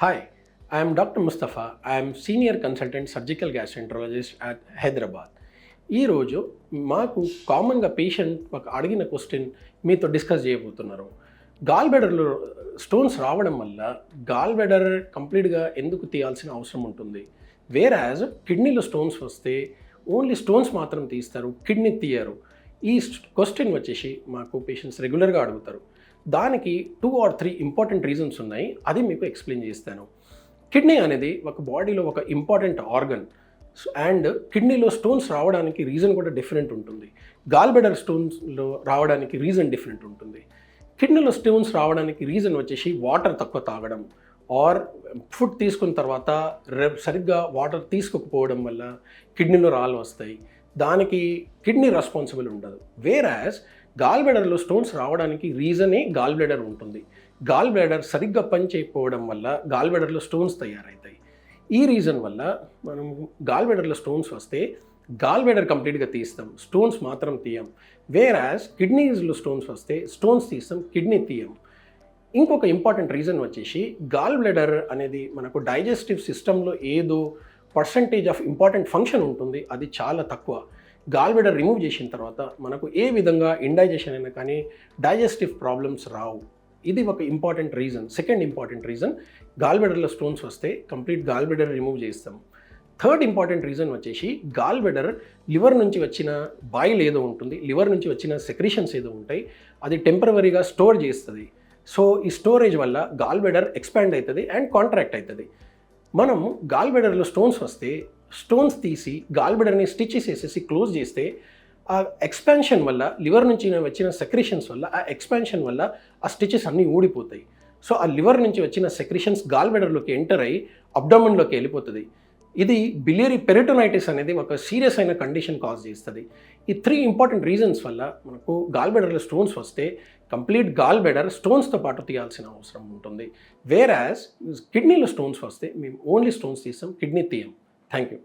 Hi, I am Dr. Mustafa. I am Senior Consultant Surgical Gastroenterologist at Hyderabad. ఈరోజు మాకు కామన్గా patient మాకు అడిగిన క్వశ్చన్ మీతో డిస్కస్ చేయబోతున్నారు. గాల్ బెడర్లో స్టోన్స్ రావడం వల్ల గాల్ బెడర్ కంప్లీట్గా ఎందుకు తీయాల్సిన అవసరం ఉంటుంది, వేరాజ్ కిడ్నీలో స్టోన్స్ వస్తే ఓన్లీ స్టోన్స్ మాత్రం తీస్తారు, కిడ్నీ తీయరు. ఈ క్వశ్చన్ వచ్చేసి మాకు పేషెంట్స్ రెగ్యులర్గా అడుగుతారు. దానికి 2 or 3 ఇంపార్టెంట్ రీజన్స్ ఉన్నాయి. అది మీకు ఎక్స్ప్లెయిన్ చేస్తాను. కిడ్నీ అనేది ఒక బాడీలో ఒక ఇంపార్టెంట్ ఆర్గన్ అండ్ కిడ్నీలో స్టోన్స్ రావడానికి రీజన్ కూడా డిఫరెంట్ ఉంటుంది. గాల్ బెడర్ స్టోన్స్లో రావడానికి రీజన్ డిఫరెంట్ ఉంటుంది. కిడ్నీలో స్టోన్స్ రావడానికి రీజన్ వచ్చేసి వాటర్ తక్కువ తాగడం ఆర్ ఫుడ్ తీసుకున్న తర్వాత సరిగ్గా వాటర్ తీసుకోకపోవడం వల్ల కిడ్నీలో రాళ్ళు వస్తాయి. దానికి కిడ్నీ రెస్పాన్సిబుల్ ఉండదు. వేరాజ్ గాల్ బ్లాడర్లో స్టోన్స్ రావడానికి రీజనే గాల్ బ్లాడర్ ఉంటుంది. గాల్ బ్లాడర్ సరిగ్గా పని చేయకపోవడం వల్ల గాల్ బ్లాడర్లో స్టోన్స్ తయారవుతాయి. ఈ రీజన్ వల్ల మనం గాల్ బ్లాడర్లో స్టోన్స్ వస్తే గాల్ బ్లాడర్ కంప్లీట్గా తీస్తాం, స్టోన్స్ మాత్రం తీయం. వేరాజ్ కిడ్నీస్లో స్టోన్స్ వస్తే స్టోన్స్ తీస్తాం, కిడ్నీ తీయం. ఇంకొక ఇంపార్టెంట్ రీజన్ వచ్చేసి గాల్ బ్లాడర్ అనేది మనకు డైజెస్టివ్ సిస్టంలో ఏదో పర్సంటేజ్ ఆఫ్ ఇంపార్టెంట్ ఫంక్షన్ ఉంటుంది, అది చాలా తక్కువ. గాల్ బ్లాడర్ రిమూవ్ చేసిన తర్వాత మనకు ఏ విధంగా ఇండైజెషన్ అయినా కానీ డైజెస్టివ్ ప్రాబ్లమ్స్ రావు. ఇది ఒక important reason. Second important reason, gall బ్లాడర్లో స్టోన్స్ వస్తే కంప్లీట్ గాల్ బ్లాడర్ రిమూవ్ చేస్తాం. థర్డ్ ఇంపార్టెంట్ రీజన్ వచ్చేసి గాల్ బ్లాడర్ లివర్ నుంచి వచ్చిన బాయిల్ ఏదో ఉంటుంది, లివర్ నుంచి వచ్చిన సెక్రీషన్స్ ఏదో ఉంటాయి, అది టెంపరవరీగా స్టోర్ చేస్తుంది. సో ఈ స్టోరేజ్ వల్ల గాల్ బ్లాడర్ ఎక్స్పాండ్ అవుతుంది అండ్ కాంట్రాక్ట్ అవుతుంది. మనం గాల్ బ్లాడర్లో స్టోన్స్ వస్తే స్టోన్స్ తీసి గాల్ బ్లాడర్ని స్టిచెస్ వేసేసి క్లోజ్ చేస్తే ఆ ఎక్స్పాన్షన్ వల్ల లివర్ నుంచి వచ్చిన సెక్రీషన్స్ వల్ల ఆ ఎక్స్పాన్షన్ వల్ల ఆ స్టిచెస్ అన్నీ ఊడిపోతాయి. సో ఆ లివర్ నుంచి వచ్చిన సెక్రీషన్స్ గాల్ బ్లాడర్లోకి ఎంటర్ అయ్యి అబ్డామిన్లోకి వెళ్ళిపోతుంది. ఇది బిలియరీ పెరిటోనైటిస్ అనేది ఒక సీరియస్ అయిన కండిషన్ కాజ్ చేస్తుంది. ఈ 3 ఇంపార్టెంట్ రీజన్స్ వల్ల మనకు గాల్ బ్లాడర్లో స్టోన్స్ వస్తే కంప్లీట్ గాల్ బ్లాడర్ స్టోన్స్తో పాటు తీయాల్సిన అవసరం ఉంటుంది. వేరాజ్ కిడ్నీలో స్టోన్స్ వస్తే మేము ఓన్లీ స్టోన్స్ తీస్తాం, కిడ్నీ తీయం. Thank you.